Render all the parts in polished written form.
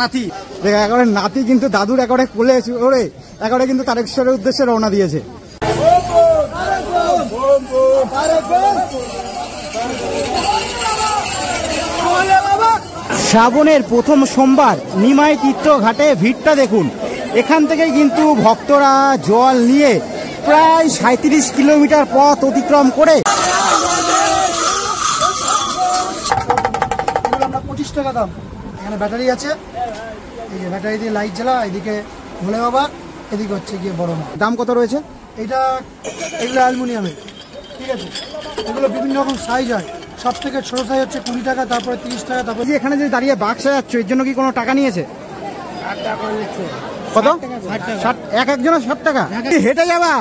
নাতি একেবারে নাতি কিন্তু দাদুর একেবারে কোলে ওরে একেবারে কিন্তু তারকেশ্বরের উদ্দেশ্যে রওনা দিয়েছে। শ্রাবণের প্রথম সোমবার নিমাই তীর্থ ঘাটে ভিড়টা দেখুন। এখান থেকে কিন্তু ভক্তরা জল নিয়ে প্রায় 37 কিলোমিটার পথ অতিক্রম করে 25 টাকা দাম। এখানে ব্যাটারি আছে, এই যে ব্যাটারি দিয়ে লাইট জ্বালা, এদিকে ভোলে বাবা, এদিকে হচ্ছে গিয়ে বড় মা। দাম কত রয়েছে? এগুলো অ্যালুমিনিয়ামের, ঠিক আছে। এগুলো বিভিন্ন রকম সাইজ হয়, সব থেকে ছোট সাইজ হচ্ছে 20 টাকা, তারপরে 30 টাকা, তারপরে এখানে যে দাঁড়িয়ে বাক্সা যাচ্ছ এর জন্য কি কোনো টাকা নিয়েছে? 8 টাকা নিচ্ছে। কত? 60 একজনের 60 টাকা। হেঁটে যাবা?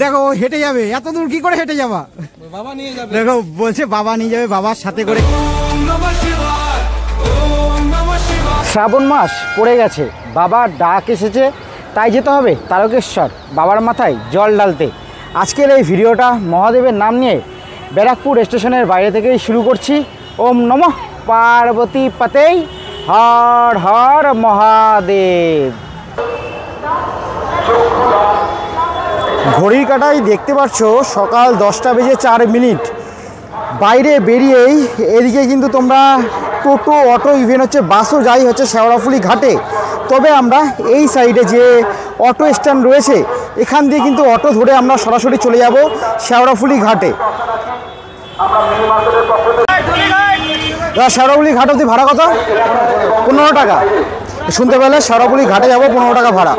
দেখো হেঁটে যাবে, এত দূর কি করে হেঁটে যাবা? বাবা নিয়ে যাবে, দেখো বলছে বাবা নিয়ে যাবে, বাবার সাথে করে। শ্রাবণ মাস পড়ে গেছে, বাবার ডাক এসেছে, তাই যেতে হবে তারকেশ্বর বাবার মাথায় জল ঢালতে। আজকের এই ভিডিওটা মহাদেবের নাম নিয়ে ব্যারাকপুর স্টেশনের বাইরে থেকেই শুরু করছি। ওম নমঃ পার্বতী পতেই, হর হর মহাদেব। ঘড়ির কাঁটায় দেখতে পাচ্ছ সকাল 10টা বেজে 4 মিনিট। বাইরে বেরিয়েই এদিকে কিন্তু তোমরা টোটো, অটো, ইভেন হচ্ছে বাসও যাই হচ্ছে শেওড়াফুলি ঘাটে। তবে আমরা এই সাইডে যে অটো স্ট্যান্ড রয়েছে এখান দিয়ে কিন্তু অটো ধরে আমরা সরাসরি চলে যাব শেওড়াফুলি ঘাটে। শেওড়াফুলি ঘাট অবধি ভাড়া কত? 15 টাকা। শুনতে পেলে শেওড়াফুলি ঘাটে যাব, 15 টাকা ভাড়া।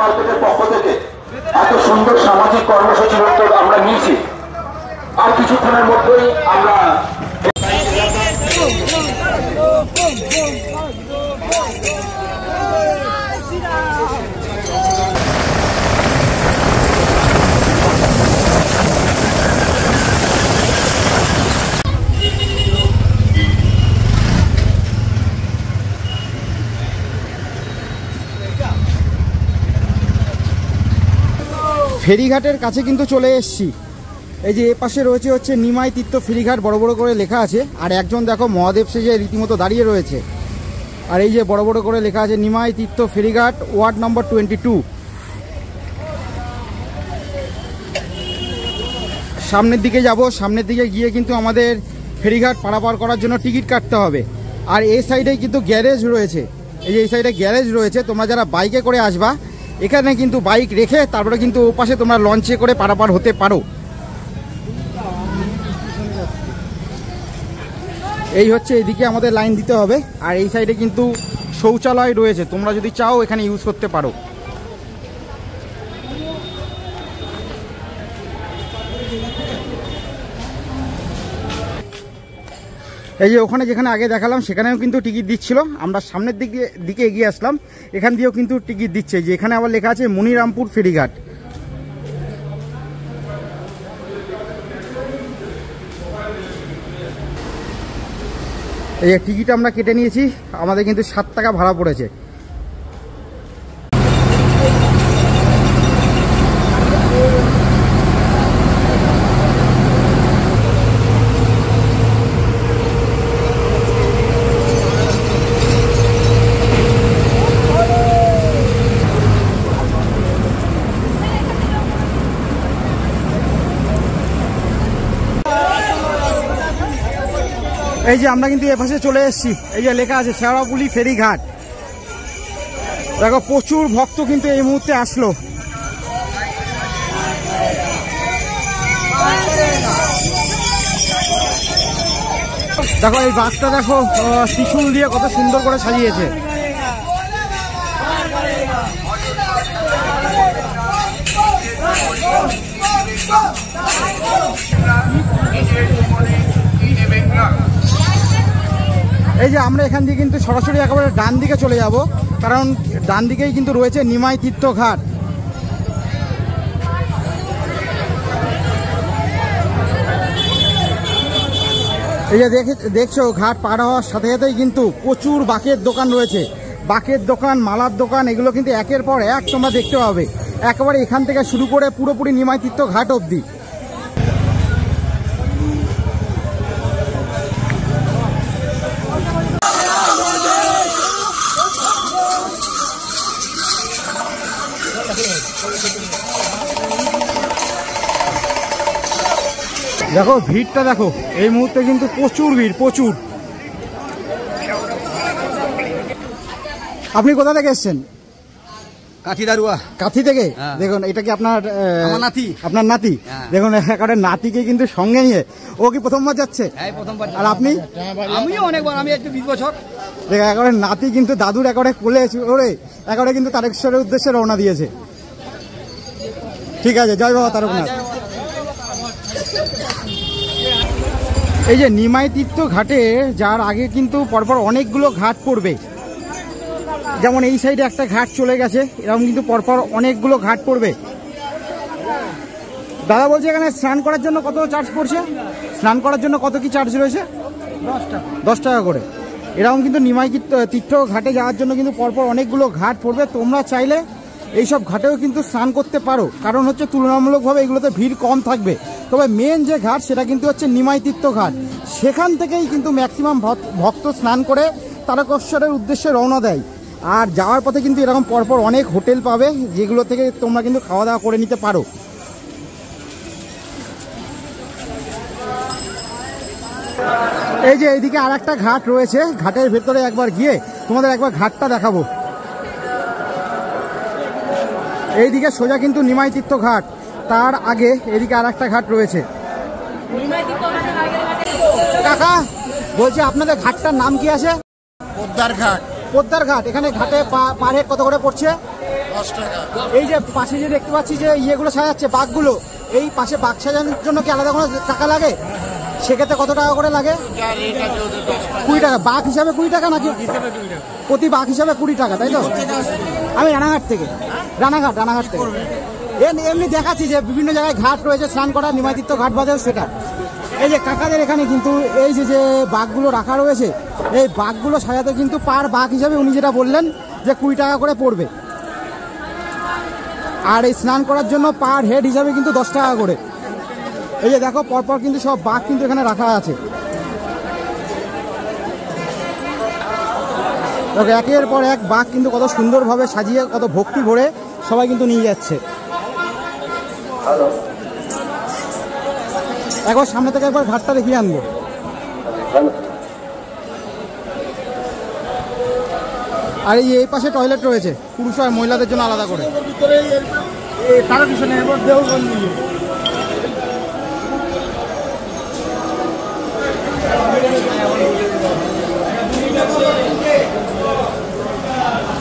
এত সুন্দর সামাজিক কর্মসূচির উদ্যোগ আমরা নিয়েছি, আর কিছুক্ষণের মধ্যেই আমরা ফেরিঘাটের কাছে কিন্তু চলে এসেছি। এই যে এপাশে রয়েছে হচ্ছে নিমাই তীর্থ ফেরিঘাট, বড় বড় করে লেখা আছে। আর একজন দেখো মহাদেব সেজে রীতিমতো দাঁড়িয়ে রয়েছে। আর এই যে বড় বড় করে লেখা আছে নিমাই তীর্থ ফেরিঘাট, ওয়ার্ড নম্বর 22। সামনের দিকে যাব, সামনের দিকে গিয়ে কিন্তু আমাদের ফেরিঘাট পারাপার করার জন্য টিকিট কাটতে হবে। আর এই সাইডে কিন্তু গ্যারেজ রয়েছে, এই যে এই সাইডে গ্যারেজ রয়েছে। তোমরা যারা বাইকে করে আসবা এখানে কিন্তু বাইক রেখে তারপরে কিন্তু ও পাশে তোমরা লঞ্চে করে পারাপার হতে পারো। এই হচ্ছে এদিকে আমাদের লাইন দিতে হবে। আর এই সাইডে কিন্তু শৌচালয় রয়েছে, তোমরা যদি চাও এখানে ইউজ করতে পারো। এই যে ওখানে যেখানে আগে দেখালাম সেখানেও কিন্তু টিকিট দিচ্ছিল। আমরা সামনের দিকে এগিয়ে আসলাম, এখান দিয়েও কিন্তু টিকিট দিচ্ছে। যে এখানে আবার লেখা আছে মনিরামপুর ফেরিঘাট। এই যে টিকিট আমরা কেটে নিয়েছি, আমাদের কিন্তু 7 টাকা ভাড়া পড়েছে। এই যে আমরা কিন্তু এপাশে চলে এসেছি, এই যে লেখা আছে শেওড়াফুলি ফেরিঘাট। দেখো প্রচুর ভক্ত কিন্তু এই মুহূর্তে আসলো। দেখো এই বাসটা দেখো ত্রিশূল দিয়ে কত সুন্দর করে সাজিয়েছে। এই যে আমরা এখান দিয়ে কিন্তু সরাসরি একেবারে ডান দিকে চলে যাব, কারণ ডান দিকেই কিন্তু রয়েছে নিমাই তীর্থ ঘাট। এই যে দেখছো ঘাট পার হওয়ার সাথে সাথেই কিন্তু প্রচুর বাঁকের দোকান রয়েছে। বাঁকের দোকান, মালার দোকান, এগুলো কিন্তু একের পর এক তোমরা দেখতে পাবে, একেবারে এখান থেকে শুরু করে পুরোপুরি নিমাই তীর্থ ঘাট অবধি। দেখো ভিড়টা দেখো, এই মুহূর্তে কিন্তু প্রচুর ভিড়, প্রচুর। আপনি কোথা থেকে এসছেন? কাঠি দারুয়া। কাথি থেকে? হ্যাঁ। দেখুন এটা কি আপনার আমার নাতি। আপনার নাতি? হ্যাঁ। দেখুন একেবারে নাতিকে কিন্তু সঙ্গে নিয়ে, ও কি প্রথমবার যাচ্ছে? হ্যাঁ, প্রথমবার। আর আপনি? আমিও অনেকবার, আমি একটু 20 বছর। দেখো একেবারে নাতি কিন্তু দাদুর একেবারে কোলে ওরে একেবারে কিন্তু তারকেশ্বরের উদ্দেশ্যে রওনা দিয়েছে। ঠিক আছে, জয় বাবা তারকনাথ। এই যে নিমাই তীর্থ ঘাটে যার আগে কিন্তু পরপর অনেকগুলো ঘাট পড়বে, যেমন এই সাইডে একটা ঘাট চলে গেছে, এরকম কিন্তু পরপর অনেকগুলো ঘাট পড়বে। দাদা বলছে এখানে স্নান করার জন্য কত চার্জ পড়ছে? স্নান করার জন্য কত কি চার্জ রয়েছে? 10 টাকা করে। এরকম কিন্তু নিমাই তীর্থ ঘাটে যাওয়ার জন্য কিন্তু পরপর অনেকগুলো ঘাট পড়বে। তোমরা চাইলে এইসব ঘাটেও কিন্তু স্নান করতে পারো, কারণ হচ্ছে তুলনামূলকভাবে এগুলোতে ভিড় কম থাকবে। তবে মেন যে ঘাট সেটা কিন্তু হচ্ছে নিমাই তীর্থ ঘাট, সেখান থেকেই কিন্তু ম্যাক্সিমাম ভক্ত স্নান করে তারকেশ্বরের উদ্দেশ্যে রওনা দেয়। আর যাওয়ার পথে কিন্তু এরকম পরপর অনেক হোটেল পাবে, যেগুলো থেকে তোমরা কিন্তু খাওয়া দাওয়া করে নিতে পারো। এই যে এইদিকে আর একটা ঘাট রয়েছে, ঘাটের ভেতরে একবার গিয়ে তোমাদের একবার ঘাটটা দেখাবো। এইদিকে সোজা কিন্তু নিমাই তীর্থ ঘাট, তার আগে এদিকে আর একটা ঘাট রয়েছে। কাকা বলছি আপনাদের ঘাটটার নাম কি আছে? পোদ্দার ঘাট। পোদ্দার ঘাট। এখানে ঘাটে পার হেড কত করে পড়ছে? 10 টাকা। এই যে পাশে যে দেখতে পাচ্ছি যে ইয়েগুলো সাজাচ্ছে, বাঘগুলো, এই পাশে বাঘ সাজানোর জন্য কি আলাদা কোনো টাকা লাগে? সেক্ষেত্রে কত টাকা করে লাগে? 20 টাকা। বাঘ হিসাবে 20 টাকা নাকি? প্রতি বাঘ হিসাবে 20 টাকা, তাই তো? আমি রানাঘাট থেকে। রানাঘাট থেকে। এমনি দেখাচ্ছি যে বিভিন্ন জায়গায় ঘাট রয়েছে স্নান করার, নিমাই তীর্থ ঘাট বাজার সেটা। এই যে কাকাদের এখানে কিন্তু এই যে বাঘগুলো রাখা রয়েছে, এই বাঘগুলো সাজাতে কিন্তু পার বাঘ হিসাবে উনি যেটা বললেন যে 20 টাকা করে পড়বে। আর এই স্নান করার জন্য পার হেড হিসাবে কিন্তু 10 টাকা করে। এই যে দেখো পরপর কিন্তু সব বাঘ কিন্তু এখানে রাখা আছে। একের পর এক বাঘ কিন্তু কত সুন্দরভাবে সাজিয়ে, কত ভক্তি ভরে সবাই কিন্তু নিয়ে যাচ্ছে। একবার সামনে থেকে একবার ঘাটটা দেখিয়ে আনবো। আর এই পাশে টয়লেট রয়েছে, পুরুষ আর মহিলাদের জন্য আলাদা করে। তার পিছনে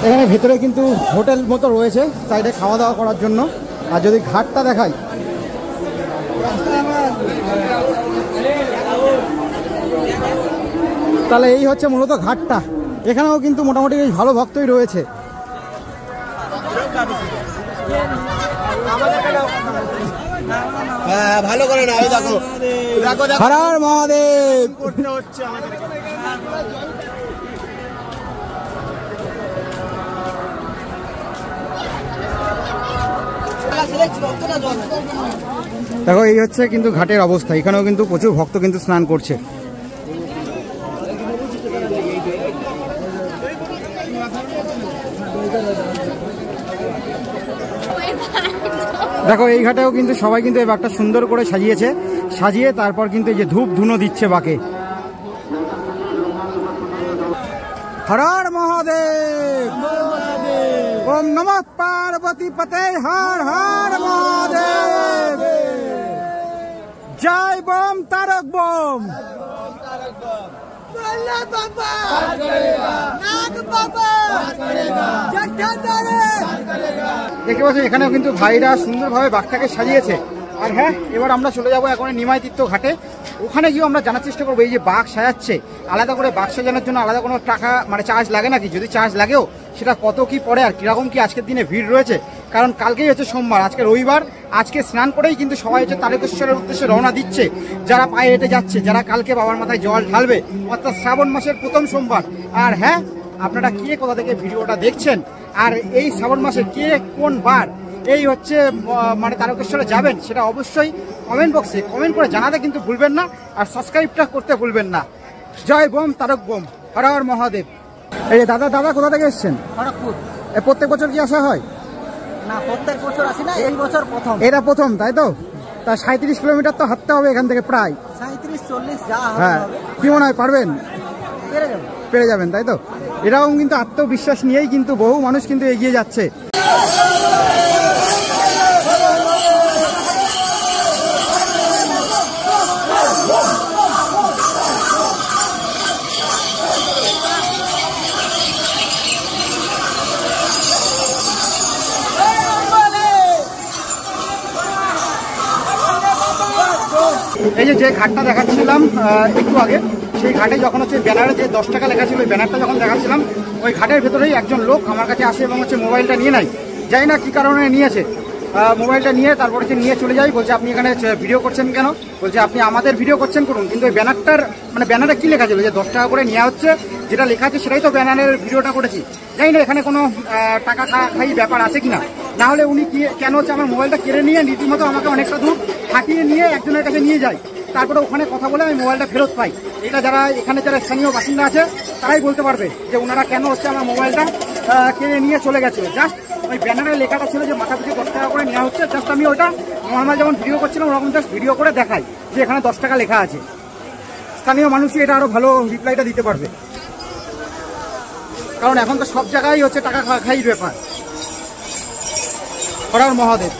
এখানে ভেতরে কিন্তু হোটেল মতো রয়েছে সাইডে খাওয়া দাওয়া করার জন্য। আর যদি ঘাটটা দেখাই, তাহলে এই হচ্ছে মূলত ঘাটটা। এখানেও কিন্তু মোটামুটি বেশ ভালো ভক্তই রয়েছে। ভালো করে না, এই দেখো হর হর মহাদেব করতে হচ্ছে আমাদের। দেখো এই হচ্ছে কিন্তু ঘাটের অবস্থা। এখানেও কিন্তু প্রচুর ভক্ত কিন্তু স্নান করছে। দেখো এই ঘাটেও কিন্তু সবাই কিন্তু এই বাঘটা সুন্দর করে সাজিয়েছে, সাজিয়ে তারপর কিন্তু এই যে ধূপ ধুনো দিচ্ছে বাকে। হর হর মহাদেব, ওম নমঃ পার্বতী পতে, হর হর মহাদেব, জয় বোম তারক বোম। দেখতে পাচ্ছি এখানেও কিন্তু ভাইরা সুন্দরভাবে বাঘটাকে সাজিয়েছে। আর হ্যাঁ, এবার আমরা চলে যাবো এখন নিমাই তীর্থ ঘাটে। ওখানে গিয়েও আমরা জানার চেষ্টা করবো এই যে বাঘ সাজাচ্ছে, আলাদা করে বাঘ সাজানোর জন্য আলাদা কোনো টাকা মানে চার্জ লাগে নাকি, যদি চার্জ লাগেও সেটা কত কি পড়ে, আর কীরকম কি আজকের দিনে ভিড় রয়েছে। কারণ কালকেই হচ্ছে সোমবার, আজকে রবিবার, আজকে স্নান করেই কিন্তু সবাই হচ্ছে তারকেশ্বরের উদ্দেশ্যে রওনা দিচ্ছে। যারা পায়ে হেঁটে যাচ্ছে, যারা কালকে বাবার মাথায় জল ঢালবে, অর্থাৎ শ্রাবণ মাসের প্রথম সোমবার। আর হ্যাঁ, আপনারা কে কোথা থেকে ভিডিওটা দেখছেন, আর এই শ্রাবণ মাসে কে কোন বার এই হচ্ছে মানে তারকেশ্বরে যাবেন, সেটা অবশ্যই কমেন্ট বক্সে কমেন্ট করে জানাতে কিন্তু ভুলবেন না। আর সাবস্ক্রাইবটা করতে ভুলবেন না। জয় বোম তারক বোম, হর হর মহাদেব। এই দাদা কোথা থেকে এসছেন? খড়গপুর। প্রত্যেক বছর কি আসা হয়? না, প্রত্যেক বছর আসি না, এই বছর প্রথম। এটা প্রথম, তাই তো? তা 37 কিলোমিটার তো হাঁটতে হবে এখান থেকে প্রায় 37-40 যা হ্যাঁ, কি মনে হয় পারবেন? পেরে যাবে। পেরে যাবেন তাই তো? এরকম কিন্তু আত্মবিশ্বাস নিয়েই কিন্তু বহু মানুষ কিন্তু এগিয়ে যাচ্ছে। এই যে ঘাটটা দেখাচ্ছিলাম একটু আগে, সেই ঘাটে যখন হচ্ছে ব্যানারে যে 10 টাকা লেখা ছিল, ওই ব্যানারটা যখন দেখাচ্ছিলাম, ওই ঘাটের ভেতরেই একজন লোক আমার কাছে আসে এবং হচ্ছে মোবাইলটা নিয়ে নেয়। জানি না কী কারণে নিয়েছে, মোবাইলটা নিয়ে তারপরে হচ্ছে নিয়ে চলে যাই। বলছে আপনি এখানে ভিডিও করছেন কেন? বলছে আপনি আমাদের ভিডিও করছেন করুন, কিন্তু ওই ব্যানারটার মানে ব্যানারে কী লেখা ছিল যে 10 টাকা করে নেওয়া হচ্ছে, যেটা লেখা আছে সেটাই তো ব্যানারের ভিডিওটা করেছি। জানি না এখানে কোনো টাকা খাই ব্যাপার আছে কিনা, না হলে উনি কেন হচ্ছে আমার মোবাইলটা কেড়ে নিয়ে রীতিমতো আমাকে অনেকটা দূর হাঁটিয়ে নিয়ে একজনের কাছে নিয়ে যায়, তারপরে ওখানে কথা বলে আমি মোবাইলটা ফেরত পাই। এটা যারা এখানে যারা স্থানীয় বাসিন্দা আছে তারাই বলতে পারবে যে ওনারা কেন হচ্ছে আমার মোবাইলটা কেড়ে নিয়ে চলে গেছিল। জাস্ট ওই ব্যানারের লেখাটা ছিল যে মাথা পিছু 10 টাকা করে নেওয়া হচ্ছে, জাস্ট আমি ওটা নর্মাল যেমন ভিডিও করছিলাম ওরকম জাস্ট ভিডিও করে দেখাই যে এখানে 10 টাকা লেখা আছে। স্থানীয় মানুষই এটা আরও ভালো রিপ্লাইটা দিতে পারবে, কারণ এখন তো সব জায়গায় হচ্ছে টাকা খাই ব্যাপার। হরার মহাদেব,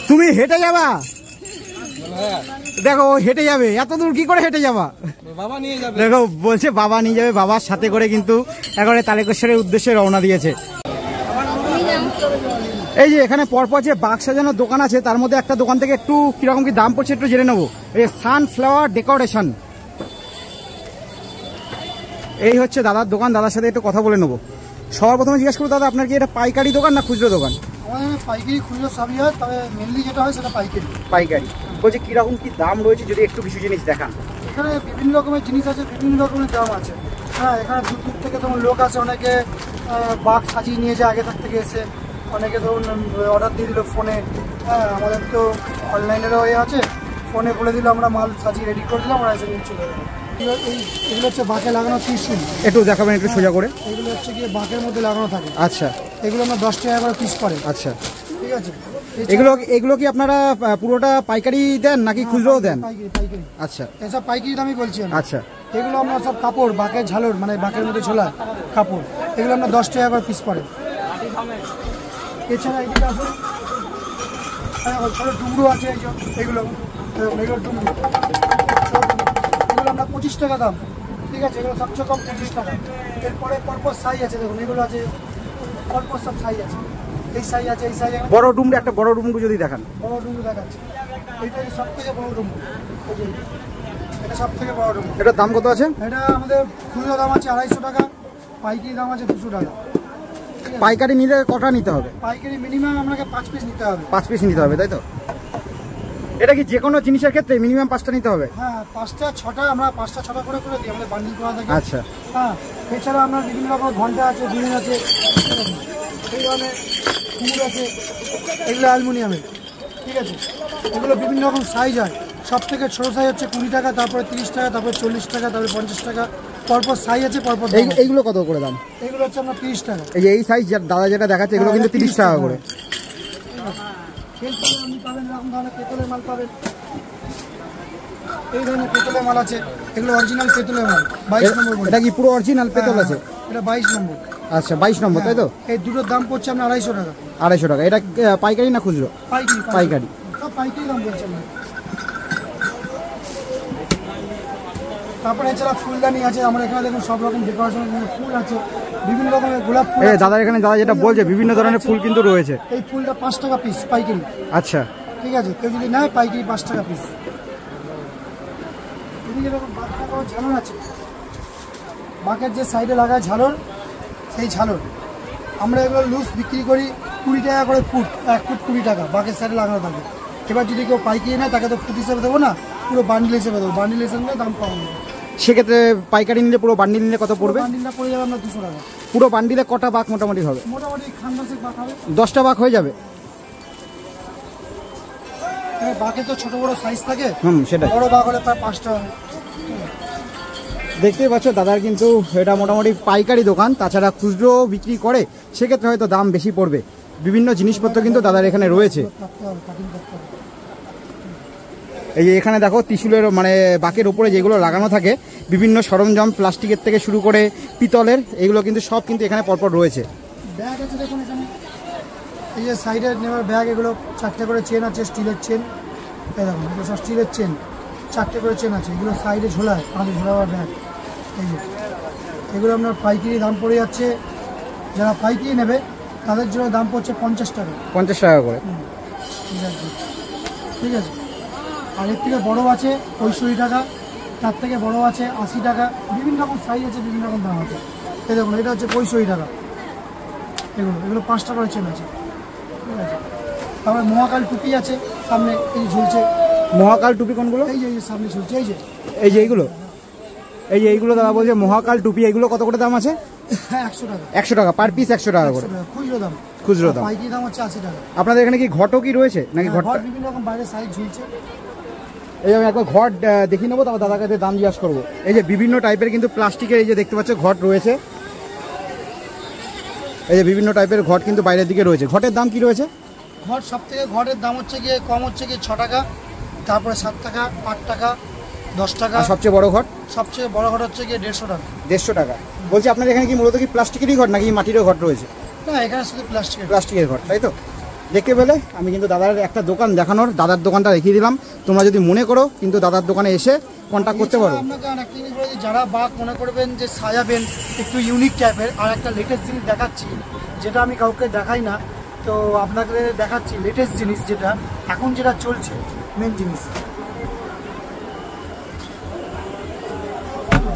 তুমি হেঁটে যাবা? দেখো হেঁটে যাবে, এত দূর কি করে হেঁটে যাবা? বাবা নিয়ে যাবে। দেখো বলছে বাবা নিয়ে যাবে, বাবার সাথে করে কিন্তু একেবারে তারকেশ্বরের উদ্দেশ্যে রওনা দিয়েছে। এই যে এখানে পরপর যে বাক্স সাজানোর দোকান আছে, তার মধ্যে একটা দোকান থেকে একটু কিরকম কি দাম পড়ছে একটু জেনে নেবো। এই সানফ্লাওয়ার ডেকোরেশন, এই হচ্ছে দাদার দোকান, দাদার সাথে একটু কথা বলে নেবো। সবার প্রথমে জিজ্ঞাসা করবো, দাদা আপনার কি এটা পাইকারি দোকান না খুচরো দোকান? আমাদের পাইকারি খুচরো সবই হয়, তবে মেনলি যেটা হয় সেটা পাইকারি। পাইকারি। বলছে কিরকম কি দাম রয়েছে, যদি একটু কিছু জিনিস দেখান। এখানে বিভিন্ন রকমের জিনিস আছে, বিভিন্ন রকমের দাম আছে। হ্যাঁ, এখানে দূর দূর থেকে ধরুন লোক আছে, অনেকে বাঘ সাজিয়ে নিয়ে যায় আগে থেকে এসে, অনেকে ধরুন অর্ডার দিয়ে দিল ফোনে। হ্যাঁ, আমাদের তো অনলাইনেরও ইয়ে আছে, ফোনে বলে দিল আমরা মাল সাজিয়ে রেডি করে দিলাম, আমরা এসে নিয়ে চলে যাবো। এগুলো হচ্ছে বাঁকে লাগানো ত্রিশূল, একটু দেখাবেন একটু সোজা করে। এগুলো হচ্ছে গিয়ে বাঁকের মধ্যে লাগানো থাকে। আচ্ছা, এগুলো আমরা 10 টাকা করে পিস করে। আচ্ছা, ঠিক আছে। এগুলো কি আপনারা পুরোটা পাইকারি দেন নাকি খুচরোও দেন? পাইকারি পাইকারি। আচ্ছা, এসব পাইকারি দামই বলছি আমি। আচ্ছা, এগুলো আমরা সব কাপড়, বাঁকের ঝালর মানে বাঁকের মধ্যে ঝোলা কাপড়, এগুলো আমরা 10 টাকা করে পিস করে। এছাড়া এদিকে আসুন, ছোটো ডুমরু আছে, এগুলো ডুমরু, এগুলো আমরা 25 টাকা দাম। ঠিক আছে, এগুলো সবচেয়ে কম 25 টাকা। এরপরে পরপর সাইজ আছে, দেখুন এগুলো আছে পরপর সব সাইজ আছে, এই সাইজ আছে, এই সাইজ। বড় ডুমরু, একটা বড় ডুমরু যদি দেখান। বড় ডুমরু দেখাচ্ছে, এইটা সব থেকে বড় ডুমরু, এটা সব থেকে বড় ডুমরু। এটার দাম কত আছে? এটা আমাদের খুচরো দাম আছে 250 টাকা, পাইকারি দাম আছে 200 টাকা। পাইকারি নিলে কটা নিতে হবে? পাইকারি মিনিমাম আপনাকে 5 পিস নিতে হবে। 5 পিস নিতে হবে, তাই তো? এটা কি যে কোনো জিনিসের ক্ষেত্রে মিনিমাম 5টা নিতে হবে? হ্যাঁ, 5টা 6টা, আমরা 5টা 6টা করে দিই, আমাদের বান্ডিল করা থাকে। আচ্ছা, হ্যাঁ, এছাড়া আপনার বিভিন্ন রকম ঘন্টা আছে, বিন আছে, এই ধরনের কুমড় আছে, এগুলো অ্যালুমিনিয়ামের। ঠিক আছে, এগুলো বিভিন্ন রকম সাইজ হয়, সব থেকে ছোটো সাইজ হচ্ছে 20 টাকা, তারপরে 30 টাকা, তারপরে 40 টাকা, তারপরে 50 টাকা, পরপর সাইজ আছে, পরপর। এইগুলো কত করে দাম? এগুলো হচ্ছে আপনার 30 টাকা। এই যে এই সাইজ দাদা যেটা দেখাচ্ছে, এগুলো কিন্তু 30 টাকা করে। আপনি পাবেন এরকম ধরনের পেতলের মাল পাবেন, এই ধরনের পেতলের মাল আছে, এগুলো অরিজিনাল পেতলের মাল, 22 নম্বর। এটা কি পুরো অরিজিনাল পেতল আছে? এটা 22 নম্বর। আচ্ছা, 22 নম্বর, তাই তো? এই দুটোর দাম পড়ছে আপনার 250 টাকা। 250 টাকা। এটা পাইকারি না খুচরো? পাইকারি পাইকারি। সব পাইকারি দাম বলছে আমরা। তারপরে এছাড়া ফুলদানি আছে, আমরা এখানে দেখুন সব রকম ডেকোরেশনের ফুল আছে, বিভিন্ন রকমের গোলাপ ফুল আছে। দাদা এখানে দাদা যেটা বলছে বিভিন্ন ধরনের ফুল কিন্তু রয়েছে। এই ফুলটা 5 টাকা পিস পাইকারি। আচ্ছা, ঠিক আছে, কেউ যদি নেয় পাইকারি 5 টাকা পিস। এদিকে এরকম বাঁকের ঝালর আছে, বাঁকের যে সাইডে লাগায় ঝালর, সেই ঝালর আমরা এগুলো লুজ বিক্রি করি 20 টাকা করে ফুট, 1 ফুট 20 টাকা, বাঁকের সাইডে লাগানো থাকে। এবার যদি কেউ পাইকারি নেয় তাকে তো ফুট হিসেবে দেবো না, পুরো বান্ডিল হিসেবে দেবো, বান্ডিল হিসেবে দাম কম হবে। সেক্ষেত্রে পাইকারি নিলে পুরো বান্ডিল নিলে কত পড়বে? বান্ডিলটা পড়ে যাবে আপনার 200 টাকা। পুরো বান্ডিলে কটা বাঘ মোটামুটি হবে? মোটামুটি খান্দাসের বাঁক হবে, 10টা বাঘ হয়ে যাবে। বাঁকে তো ছোট বড় সাইজ থাকে, সেটাই। বড় বাঁক হলে প্রায় 5 টাকা। দেখতেই পাচ্ছ দাদার কিন্তু এটা মোটামুটি পাইকারি দোকান, তাছাড়া খুচরো বিক্রি করে, সেক্ষেত্রে হয়তো দাম বেশি পড়বে। বিভিন্ন জিনিসপত্র কিন্তু দাদার এখানে রয়েছে। কাটিং করতে হবে। এই যে এখানে দেখো ত্রিশূলের মানে বাকের উপরে যেগুলো লাগানো থাকে বিভিন্ন সরঞ্জাম প্লাস্টিকের থেকে শুরু করে পিতলের, এগুলো কিন্তু সব কিন্তু এখানে পরপর রয়েছে। ব্যাগ আছে দেখুন এখানে, এই যে সাইডে নেওয়ার ব্যাগ, এগুলো 4টে করে চেন আছে, স্টিলের চেন। এই দেখুন এগুলো সব স্টিলের চেন, 4টে করে চেন আছে, এগুলো সাইডে ঝোলায়, কাঁধে ঝোলাবার ব্যাগ। এই যে এগুলো আপনার পাইকারি দাম পড়ে যাচ্ছে, যারা পাইকারি নেবে তাদের জন্য দাম পড়ছে 50 টাকা। 50 টাকা করে। ঠিক আছে, ঠিক আছে। আর এর থেকে বড়ো আছে 65 টাকা, তার থেকে বড়ো আছে 80 টাকা, বিভিন্ন রকম সাইজ আছে, বিভিন্ন রকম দাম আছে। এই দেখুন এটা হচ্ছে 65 টাকা, এগুলো 5টা করে চেন আছে। ঠিক আছে, তারপরে মহাকাল টুপি আছে সামনে, এই যে ঝুলছে। মহাকাল টুপি কোনগুলো? এই যে সামনে ঝুলছে, এই যে এইগুলো, এই যে এইগুলো দাদা বলছে মহাকাল টুপি, এগুলো কত করে দাম আছে? হ্যাঁ 100 টাকা। 100 টাকা পার পিস, 100 টাকা করে খুচরো দাম। খুচরো দাম। পাইকারি দাম হচ্ছে 80 টাকা। আপনাদের এখানে কি ঘটও কি রয়েছে নাকি? ঘট বিভিন্ন রকম বাইরে সাইজ ঝুলছে। এই আমি একবার ঘট দেখিয়ে নেবো, তারপর দাদার কাছে দাম জিজ্ঞাসা করবো। এই যে বিভিন্ন টাইপের কিন্তু প্লাস্টিকের এই যে দেখতে পাচ্ছ ঘট রয়েছে, এই যে বিভিন্ন টাইপের ঘট কিন্তু বাইরের দিকে রয়েছে। ঘটের দাম কি রয়েছে? ঘট সব থেকে ঘটের দাম হচ্ছে গিয়ে কম হচ্ছে গিয়ে 6 টাকা, তারপরে 7 টাকা, 8 টাকা, 10 টাকা। সবচেয়ে বড় ঘট? সবচেয়ে বড় ঘট হচ্ছে গিয়ে 150 টাকা। 150 টাকা। বলছি আপনাদের এখানে কি মূলত কি প্লাস্টিকেরই ঘট নাকি মাটিরও ঘট রয়েছে? না, এখানে শুধু প্লাস্টিকের ঘট, তাই তো? দেখতে পেলে আমি কিন্তু দাদার একটা দোকান দেখানোর, দাদার দোকানটা দেখিয়ে দিলাম। তোমরা যদি মনে করো কিন্তু দাদার দোকানে এসে কন্ট্যাক্ট করতে পারো। আপনাকে অনেক জিনিস বলে দিই, যারা বাঘ মনে করবেন যে সাজাবেন একটু ইউনিক টাইপের, আর একটা লেটেস্ট জিনিস দেখাচ্ছি যেটা আমি কাউকে দেখাই না, তো আপনাকে দেখাচ্ছি লেটেস্ট জিনিস যেটা এখন যেটা চলছে মেন জিনিস,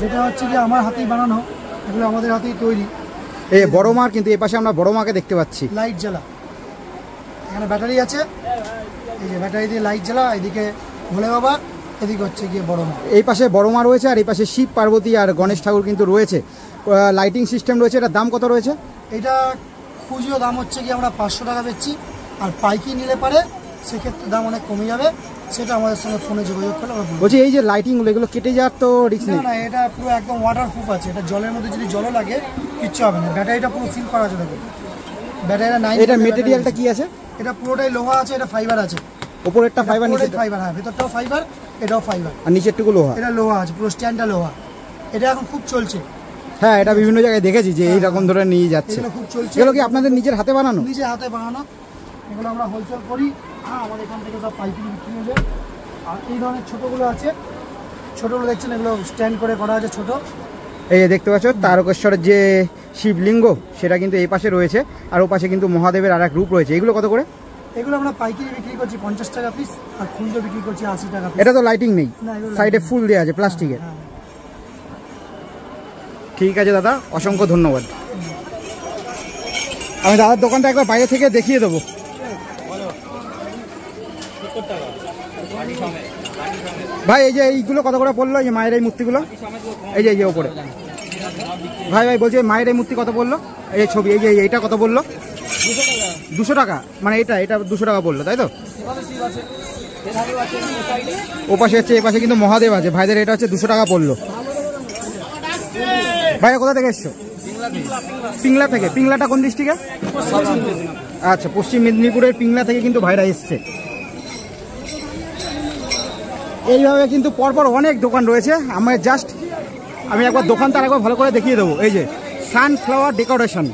যেটা হচ্ছে কি আমার হাতেই বানানো, এগুলো আমাদের হাতেই তৈরি। এই বড় মা, কিন্তু এই পাশে আমরা বড় মাকে দেখতে পাচ্ছি। লাইট জ্বালা, এখানে ব্যাটারি আছে, এই যে ব্যাটারি দিয়ে লাইট জ্বালা, এদিকে ভোলে বাবা, এদিকে হচ্ছে গিয়ে বড় মা। এই পাশে বড় মা রয়েছে আর এই পাশে শিব পার্বতী আর গণেশ ঠাকুর কিন্তু রয়েছে। লাইটিং সিস্টেম রয়েছে। এটার দাম কত রয়েছে? এটা খুচরো দাম হচ্ছে কি আমরা 500 টাকা বেচছি, আর পাইকারি নিলে পারে সেক্ষেত্রে দাম অনেক কমে যাবে, সেটা আমাদের সঙ্গে ফোনে যোগাযোগ করলে আমরা বলবো। বলছি এই যে লাইটিংগুলো এগুলো কেটে যাওয়ার তো রিস্ক না নেই? না, এটা পুরো একদম ওয়াটারপ্রুফ আছে, এটা জলের মধ্যে যদি জলও লাগে কিচ্ছু হবে না। ব্যাটারিটা পুরো সিল করা আছে, দেখুন ব্যাটারিটা 9। এটা মেটেরিয়ালটা কি আছে? এটা পুরোটাই লোহা আছে, এটা ফাইবার আছে। উপরেরটা ফাইবার, নিচেরটা ফাইবার, হ্যাঁ ভেতরটাও ফাইবার, এটাও ফাইবার, আর নিচেরটুকু লোহা। এটা লোহা আছে, পুরো স্ট্যান্ডটা লোহা। এটা এখন খুব চলছে। হ্যাঁ, এটা বিভিন্ন জায়গায় দেখেছি যে এইরকম ধরে নিয়ে যাচ্ছে। এগুলো খুব চলছে। এগুলো কি আপনাদের নিজের হাতে বানানো? নিজে হাতে বানানো, এগুলো আমরা হোলসেল করি। হ্যাঁ, আমাদের এখান থেকে সব পাইকারি বিক্রি হয়ে যায়। আর এই ধরনের ছোটোগুলো আছে, ছোটোগুলো দেখছেন, এগুলো স্ট্যান্ড করে করা আছে ছোটো। এই যে দেখতে পাচ্ছ তারকেশ্বরের যে শিবলিঙ্গ সেটা কিন্তু এই পাশে রয়েছে, আর ও পাশে কিন্তু মহাদেবের আর এক রূপ রয়েছে। এগুলো কত করে? এগুলো আমরা পাইকারি বিক্রি করছি 50 টাকা পিস, আর খুচরো বিক্রি করছি 80 টাকা পিস। এটা তো লাইটিং নেই, না, এগুলো সাইডে lighting ফুল দেওয়া আছে প্লাস্টিকের। হ্যাঁ। ঠিক আছে দাদা, অসংখ্য ধন্যবাদ। আমি দাদার দোকানটা একবার বাইরে থেকে দেখিয়ে দেবো। ভাই এই যে এইগুলো কত করে পড়লো, এই যে মায়ের এই মূর্তিগুলো, এই যে ওপরে ভাই বলছি মায়ের এই মূর্তি কত পড়লো? এই ছবি, এই যে এইটা কত বললো? 200 টাকা। মানে এটা 200 টাকা পড়লো, তাই তো? ও পাশে হচ্ছে, এ পাশে কিন্তু মহাদেব আছে। ভাইদের এটা হচ্ছে 200 টাকা পড়লো। ভাইয়া কোথা থেকে এসছো? পিংলা থেকে। পিংলাটা কোন ডিস্ট্রিক্টে? আচ্ছা, পশ্চিম মেদিনীপুরের পিংলা থেকে কিন্তু ভাইরা এসছে। এইভাবে কিন্তু পরপর অনেক দোকান রয়েছে। আমি একবার দোকানটা একবার ভালো করে দেখিয়ে দেবো। এই যে সানফ্লাওয়ার ডেকোরেশন,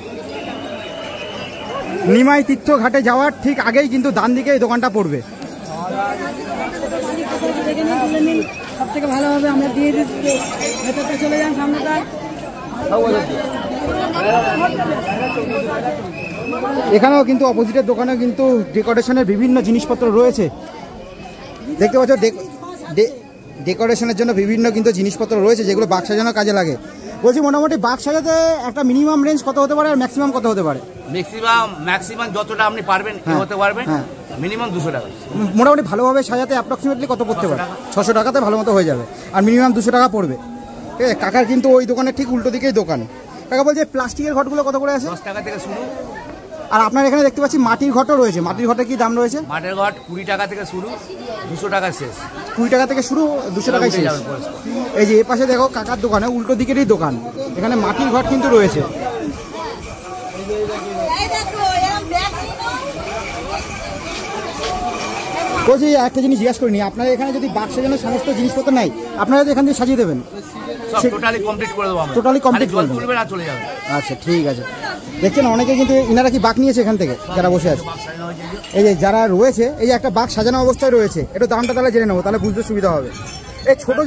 নিমাই তীর্থ ঘাটে যাওয়ার ঠিক আগেই কিন্তু ডান দিকে এই দোকানটা পড়বে। সব থেকে ভালো হবে আমরা দিয়ে দিচ্ছি, ভেতরটা চলে যান সামনেটা। এখানেও কিন্তু অপোজিটের দোকানে কিন্তু ডেকোরেশনের বিভিন্ন জিনিসপত্র রয়েছে। দেখতে পাচ্ছ ডেকোরেশনের জন্য বিভিন্ন কিন্তু জিনিসপত্র রয়েছে যেগুলো বাক্স সাজানোর কাজে লাগে। বলছি মোটামুটি বাক্স সাজাতে একটা মিনিমাম রেঞ্জ কত হতে পারে আর ম্যাক্সিমাম কত হতে পারে? ম্যাক্সিমাম যতটা আপনি পারবেন হতে পারবেন, মিনিমাম 200 টাকা। মোটামুটি ভালোভাবে সাজাতে অ্যাপ্রক্সিমেটলি কত পড়তে পারে? 600 টাকাতে ভালো মতো হয়ে যাবে, আর মিনিমাম 200 টাকা পড়বে। ঠিক আছে, কাকার কিন্তু ওই দোকানের ঠিক উল্টো দিকেই দোকান। কাকা বলছে প্লাস্টিকের ঘটগুলো কত করে আছে? 10 টাকা থেকে শুরু। আর আপনার এখানে দেখতে পাচ্ছি মাটির ঘটও রয়েছে। মাটির ঘটের কি দাম রয়েছে? মাটির ঘট 20 টাকা থেকে শুরু, 200 টাকা শেষ। 20 টাকা থেকে শুরু, 200 টাকায় শেষ। এই যে এ পাশে দেখো কাকার দোকানে উল্টো দিকেরই দোকান, এখানে মাটির ঘট কিন্তু রয়েছে। বলছি একটা জিনিস জিজ্ঞাসা করিনি, আপনারা এখানে যদি বাক্স সাজানোর সমস্ত জিনিসপত্র নাই আপনারা এখান থেকে সাজিয়ে দেবেন? সব টোটালি কমপ্লিট করে দেবো আমরা। টোটালি কমপ্লিট জল তুলবে না চলে যাবে। আচ্ছা ঠিক আছে। দেখছেন অনেকে কিন্তু ইনারা কি বাঘ নিয়েছে এখান থেকে যারা বসে আছে, এই যে যারা রয়েছে এই যে একটা বাঘ সাজানো অবস্থায় রয়েছে, একটু দামটা তাহলে জেনে নেবো, তাহলে বুঝতে সুবিধা হবে। এই ছোট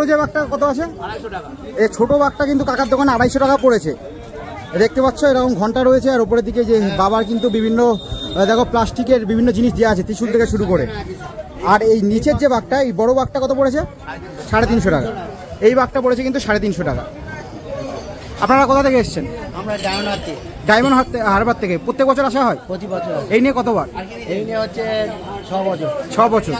যে বাঘটা কত আছে? 250 টাকা। এই ছোট বাঘটা কিন্তু কাকার দোকানে 250 টাকা পড়েছে। দেখতে পাচ্ছ এরকম ঘন্টা রয়েছে, আর উপরের দিকে যে বাবার কিন্তু বিভিন্ন দেখো প্লাস্টিকের বিভিন্ন জিনিস দেওয়া আছে, ত্রিশূল থেকে শুরু করে। আর এই নিচের যে বাঘটা, এই বড় বাঘটা কত পড়েছে? 350 টাকা। এই বাঘটা পড়েছে কিন্তু 350 টাকা। আপনারা কোথা থেকে এসেছেন? আমরা ডায়মন্ড হারবার থেকে। প্রত্যেক বছর আসা হয়? প্রতি বছর। এই নিয়ে কতবার? এই নিয়ে হচ্ছে 6 বছর। 6 বছর।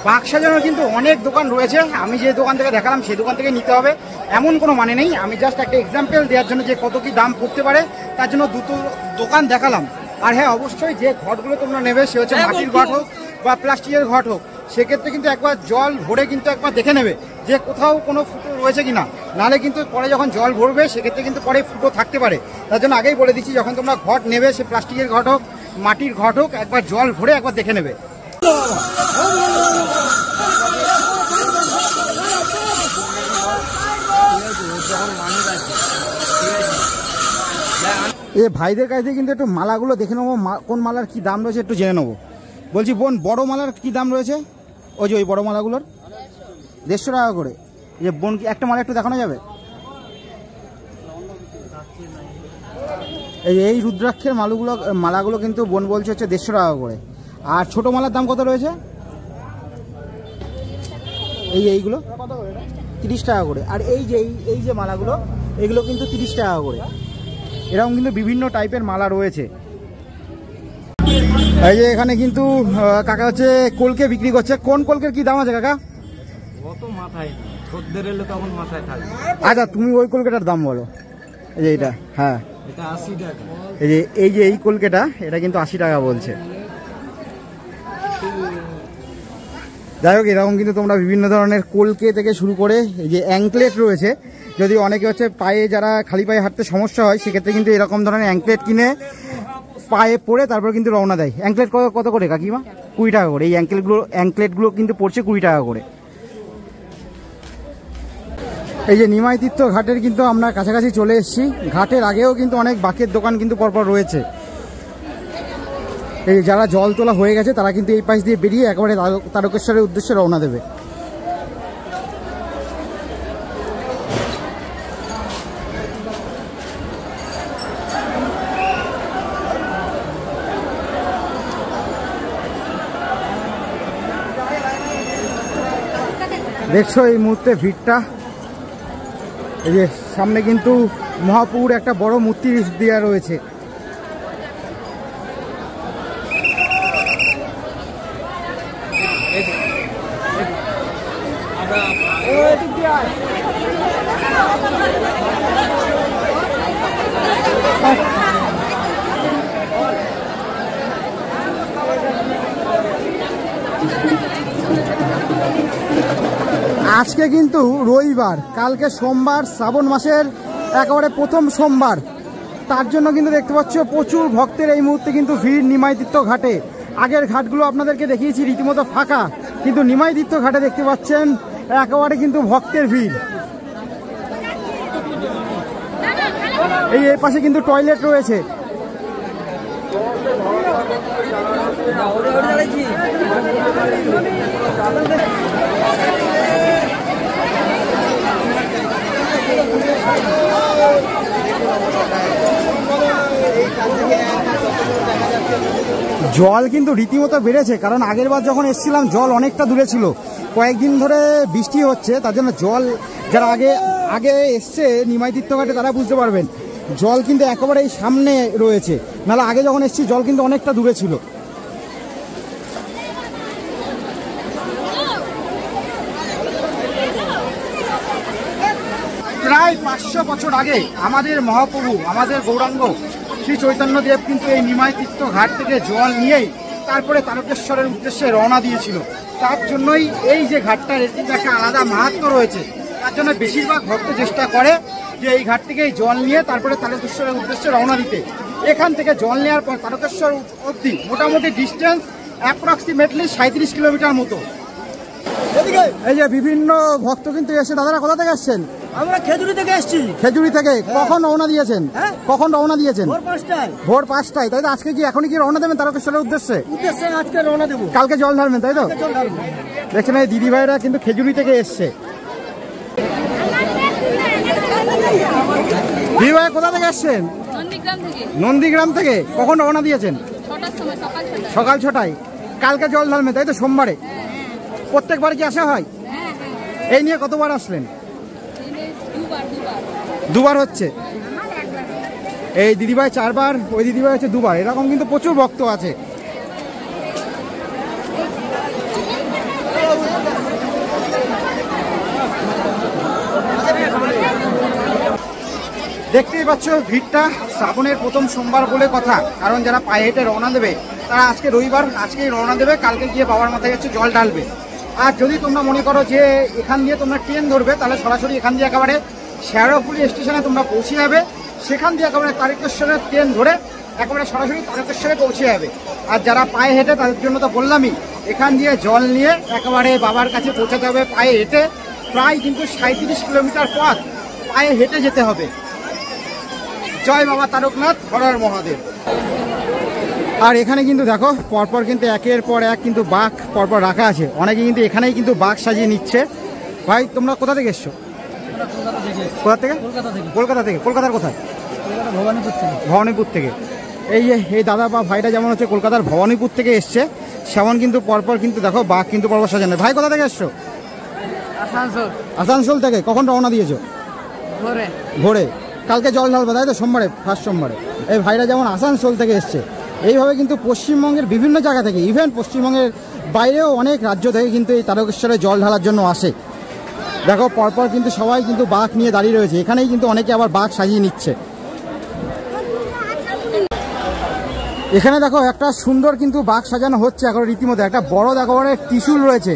বাঘ সাজানোর কিন্তু অনেক দোকান রয়েছে, আমি যে দোকান থেকে দেখালাম সেই দোকান থেকে নিতে হবে এমন কোনো মানে নেই। আমি জাস্ট একটা এক্সাম্পল দেওয়ার জন্য যে কত কি দাম পড়তে পারে তার জন্য দুটো দোকান দেখালাম। আর হ্যাঁ অবশ্যই যে ঘটগুলো তোমরা নেবে সে হচ্ছে মাটির ঘট হোক বা প্লাস্টিকের ঘট হোক, সেক্ষেত্রে কিন্তু একবার জল ভরে কিন্তু একবার দেখে নেবে যে কোথাও কোনো ফুটো রয়েছে কিনা, নাহলে কিন্তু পরে যখন জল ভরবে সেক্ষেত্রে কিন্তু পরে ফুটো থাকতে পারে। তার জন্য আগেই বলে দিচ্ছি যখন তোমরা ঘট নেবে সে প্লাস্টিকের ঘট হোক মাটির ঘট হোক একবার জল ভরে একবার দেখে নেবে। এই ভাইদের কাছ থেকে কিন্তু একটু মালাগুলো দেখে নেবো, কোন মালার কি দাম রয়েছে একটু জেনে নেবো। বলছি বোন, বড় মালার কি দাম রয়েছে? ওই যে ওই বড় মালাগুলোর 150 টাকা করে। যে বোন কি একটা মালা একটু দেখানো যাবে? এই রুদ্রাক্ষের মালাগুলো কিন্তু বোন বলছে হচ্ছে 150 টাকা করে। আর ছোট মালার দাম কত রয়েছে? এইগুলো 30 টাকা করে। আর এই যে মালাগুলো এগুলো কিন্তু 30 টাকা করে। এরকম কিন্তু বিভিন্ন টাইপের মালা রয়েছে। এই যে এখানে কিন্তু কাকা হচ্ছে কলকে বিক্রি করছে। কোন কলকের কি দাম আছে কাকা? কত মাথায় খদ্দের এলে তখন মাথায় থাকে। আচ্ছা তুমি ওই কলকেটার দাম বলো। এই যে এটা, হ্যাঁ এটা 80 টাকা। এই কলকেটা এটা কিন্তু 80 টাকা বলছে। যাই হোক এরকম কিন্তু তোমরা বিভিন্ন ধরনের কলকে থেকে শুরু করে এই যে অ্যাঙ্কলেট রয়েছে, যদি অনেকে হচ্ছে পায়ে যারা খালি পায়ে হাঁটতে সমস্যা হয় সেক্ষেত্রে কিন্তু এরকম ধরনের অ্যাঙ্কলেট কিনে পায়ে পরে তারপর কিন্তু রওনা দেয়। অ্যাঙ্কলেট কত করে কাকিমা? 20 টাকা করে। এই অ্যাঙ্কলেটগুলো কিন্তু পড়ছে 20 টাকা করে। এই যে নিমাই তীর্থ ঘাটের কিন্তু আমরা কাছাকাছি চলে এসেছি। ঘাটের আগেও কিন্তু অনেক বাকের দোকান কিন্তু পরপর রয়েছে। এই যারা জল তোলা হয়ে গেছে তারা কিন্তু এই পাশ দিয়ে বেরিয়ে একেবারে তারকেশ্বরের উদ্দেশ্যে রওনা দেবে। দেখছো এই মুহূর্তে ভিড়টা। এই যে সামনে কিন্তু মহাপুর একটা বড় মূর্তি দেওয়া রয়েছে। আজকে কিন্তু রবিবার, কালকে সোমবার, শ্রাবণ মাসের একেবারে প্রথম সোমবার। তার জন্য কিন্তু দেখতে পাচ্ছ প্রচুর ভক্তের এই মুহূর্তে কিন্তু ভিড় নিমাই তীর্থ ঘাটে। আগের ঘাটগুলো আপনাদেরকে দেখিয়েছি রীতিমতো ফাঁকা, কিন্তু নিমাই তীর্থ ঘাটে দেখতে পাচ্ছেন একেবারে কিন্তু ভক্তের ভিড়। এই পাশে কিন্তু টয়লেট রয়েছে। জল কিন্তু রীতিমতো বেড়েছে, কারণ আগের বার যখন এসেছিলাম জল অনেকটা দূরে ছিল। কয়েকদিন ধরে বৃষ্টি হচ্ছে তার জন্য জল, যারা আগে এসছে নিমাই তীর্থ ঘাটে তারা বুঝতে পারবেন জল কিন্তু একেবারে এই সামনে রয়েছে, নাহলে আগে যখন এসছি জল কিন্তু অনেকটা দূরে ছিল। প্রায় 500 বছর আগে আমাদের মহাপ্রভু, আমাদের গৌরাঙ্গ শ্রী চৈতন্যদেব কিন্তু এই নিমাই তীর্থ ঘাট থেকে জল নিয়েই তারপরে তারকেশ্বরের উদ্দেশ্যে রওনা দিয়েছিল। তার জন্যই এই যে ঘাটটার কিন্তু একটা আলাদা মাহাত্ম্য রয়েছে। তার জন্য বেশিরভাগ ভক্ত চেষ্টা করে যে এই ঘাট থেকে জল নিয়ে তারপরে তারকেশ্বরের উদ্দেশ্যে রওনা দিতে। এখান থেকে জল নেওয়ার পর তারকেশ্বর অবধি মোটামুটি ডিস্টেন্স অ্যাপ্রক্সিমেটলি 37 কিলোমিটার মতো। এই যে বিভিন্ন ভক্ত কিন্তু এসে, দাদারা কোথা থেকে আসছেন? আমরা খেজুরি থেকে এসেছি। খেজুরি থেকে কখন রওনা দিয়েছেন? কখন রওনা দিয়েছেন? ভোর 5টায়। তাই তো আজকে কি এখনই কি রওনা দেবেন তারকেশ্বরের উদ্দেশ্যে? আজকে রওনা দেবো, কালকে জল ঢালবেন তাই তো? দেখছেন এই দিদি ভাইরা কিন্তু খেজুরি থেকে এসছে। দিদি ভাই কোথা থেকে আসছেন? নন্দীগ্রাম থেকে। কখন রওনা দিয়েছেন? সকাল 6টায়। কালকে জল ঢালবেন তাই তো, সোমবারে? প্রত্যেকবার কি আসা হয়? এই নিয়ে কতবার আসলেন? দুবার হচ্ছে। এই দিদিভাই 4বার, ওই দিদিভাই হচ্ছে 2বার। এরকম কিন্তু প্রচুর ভক্ত আছে। দেখতেই পাচ্ছ ভিড়টা, শ্রাবণের প্রথম সোমবার বলে কথা। কারণ যারা পায়ে হেঁটে রওনা দেবে তারা আজকে রবিবার, আজকেই রওনা দেবে, কালকে গিয়ে বাবার মাথায় যাচ্ছে জল ঢালবে। আর যদি তোমরা মনে করো যে এখান দিয়ে তোমরা ট্রেন ধরবে, তাহলে সরাসরি এখান দিয়ে একেবারে শেওড়াফুলি স্টেশনে তোমরা পৌঁছে যাবে। সেখান দিয়ে একেবারে তারকেশ্বরের ট্রেন ধরে একেবারে সরাসরি তারকেশ্বরে পৌঁছে যাবে। আর যারা পায়ে হেঁটে তাদের জন্য তো বললামই, এখান দিয়ে জল নিয়ে একেবারে বাবার কাছে পৌঁছাতে হবে পায়ে হেঁটে। প্রায় কিন্তু 37 কিলোমিটার পথ পায়ে হেঁটে যেতে হবে। জয় বাবা তারকনাথ, হর হর মহাদেব। আর এখানে কিন্তু দেখো পরপর কিন্তু একের পর এক কিন্তু বাঘ পরপর রাখা আছে। অনেকে কিন্তু এখানেই কিন্তু বাঘ সাজিয়ে নিচ্ছে। ভাই তোমরা কোথা থেকে এসছো? কোথা থেকে? কলকাতা থেকে। কলকাতার কোথায়? ভবানীপুর থেকে। এই দাদা বা ভাইটা যেমন হচ্ছে কলকাতার ভবানীপুর থেকে এসছে, সেমন কিন্তু পরপর কিন্তু দেখো বাঘ কিন্তু পরপর সাজানো। ভাই কোথা থেকে এসছো? আসানসোল থেকে। কখন রওনা দিয়েছো? ভোরে। কালকে জল ঢালবে তাই তো, সোমবারে, ফার্স্ট সোমবারে। এই ভাইরা যেমন আসানসোল থেকে এসছে, এইভাবে কিন্তু পশ্চিমবঙ্গের বিভিন্ন জায়গা থেকে, ইভেন পশ্চিমবঙ্গের বাইরেও অনেক রাজ্য থেকে কিন্তু এই তারকেশ্বরে জল ঢালার জন্য আসে। দেখো পরপর কিন্তু সবাই কিন্তু বাঘ নিয়ে দাঁড়িয়ে রয়েছে। এখানেই কিন্তু অনেকে আবার বাঘ সাজিয়ে নিচ্ছে। এখানে দেখো একটা সুন্দর কিন্তু বাঘ সাজানো হচ্ছে এখন রীতিমতো। একটা বড় দেখো ত্রিশূল রয়েছে।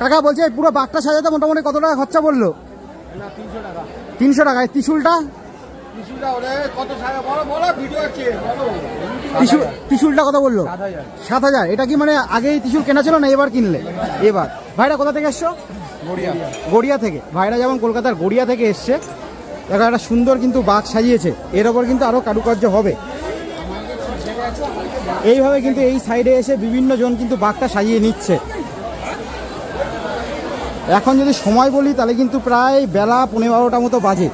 কাকা বলছে পুরো বাঘটা সাজাতে মোটামুটি কত টাকা খরচা বললো? 300 টাকা। ত্রিশূলটা ত্রিশূলটা কত বললো? 7,000। এটা কি মানে আগেই ত্রিশূল কেনা ছিল না এবার কিনলে? এবার। ভাইরা কোথা থেকে এসছো? গড়িয়া থেকে। ভাইরা যেমন কলকাতার গড়িয়া থেকে এসছে। দেখো একটা সুন্দর কিন্তু বাঘ সাজিয়েছে। এর ওপর কিন্তু আরো কারুকার্য হবে। এইভাবে কিন্তু এই সাইডে এসে বিভিন্ন জন কিন্তু বাঘটা সাজিয়ে নিচ্ছে। এখন যদি সময় বলি তাহলে কিন্তু প্রায় বেলা 12:15টা মতো বাজে।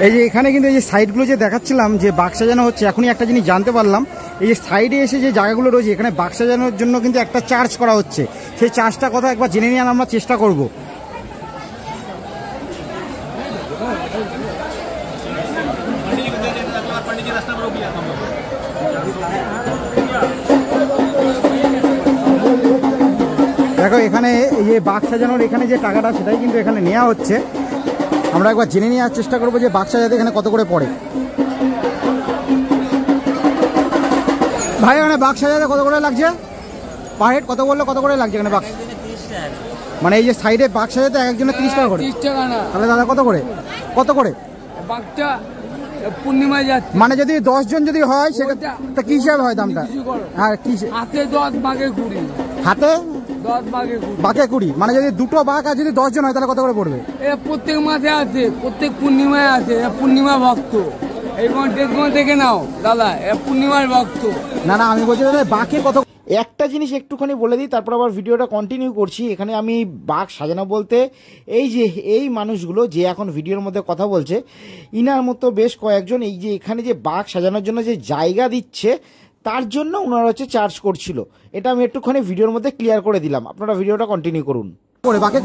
এই যে এখানে কিন্তু এই যে সাইডগুলো যে দেখাচ্ছিলাম যে বাক্স সাজানো হচ্ছে, এখনই একটা জিনিস জানতে পারলাম, এই যে সাইডে এসে যে জায়গাগুলো রয়েছে এখানে বাক্স সাজানোর জন্য কিন্তু একটা চার্জ করা হচ্ছে। সেই চার্জটা কথা একবার জেনে নিয়ে আমরা চেষ্টা করব। দেখো এখানে এই যে বাক্স সাজানোর এখানে যে টাকাটা সেটাই কিন্তু এখানে নেওয়া হচ্ছে। আমরা একবার জেনে নেওয়ার চেষ্টা করবো যে বাক্স সাজাতে এখানে কত করে পড়ে। ভাই এখানে বাক্স সাজাতে কত করে লাগছে? পার হেড কত বললো, কত করে লাগছে এখানে বাক্স? মানে এই যে সাইডে বাক্স সাজাতে একজনের 30 টাকা করে। 30 টাকা না, তাহলে দাদা কত করে? কত করে বাঘটা পূর্ণিমায় যাচ্ছে। মানে যদি 10 জন যদি হয় সেটা কি হিসাবে হয় দামটা? হ্যাঁ কি হাতে 10 বাঘে 20। হাতে 10 বাঘে 20। বাঘে 20। মানে যদি দুটো বাঘ আর যদি 10 জন হয় তাহলে কত করে পড়বে? এরা প্রত্যেক মাসে আছে, প্রত্যেক পূর্ণিমায় আছে। পূর্ণিমা ভক্ত এই ডেটগুলো দেখে নাও দাদা, এরা পূর্ণিমার ভক্ত। না না আমি বলছি বাঘে কত। একটা জিনিস একটুখানি বলে দিই, তারপর আবার ভিডিওটা কন্টিনিউ করছি। এখানে আমি বাঘ সাজানো বলতে এই যে এই মানুষগুলো যে এখন ভিডিওর মধ্যে কথা বলছে, ইনার মতো বেশ কয়েকজন এই যে এখানে যে বাঘ সাজানোর জন্য যে জায়গা দিচ্ছে তার জন্য ওনারা হচ্ছে চার্জ করছিল। এটা আমি একটুখানি ভিডিওর মধ্যে ক্লিয়ার করে দিলাম। আপনারা ভিডিওটা কন্টিনিউ করুন।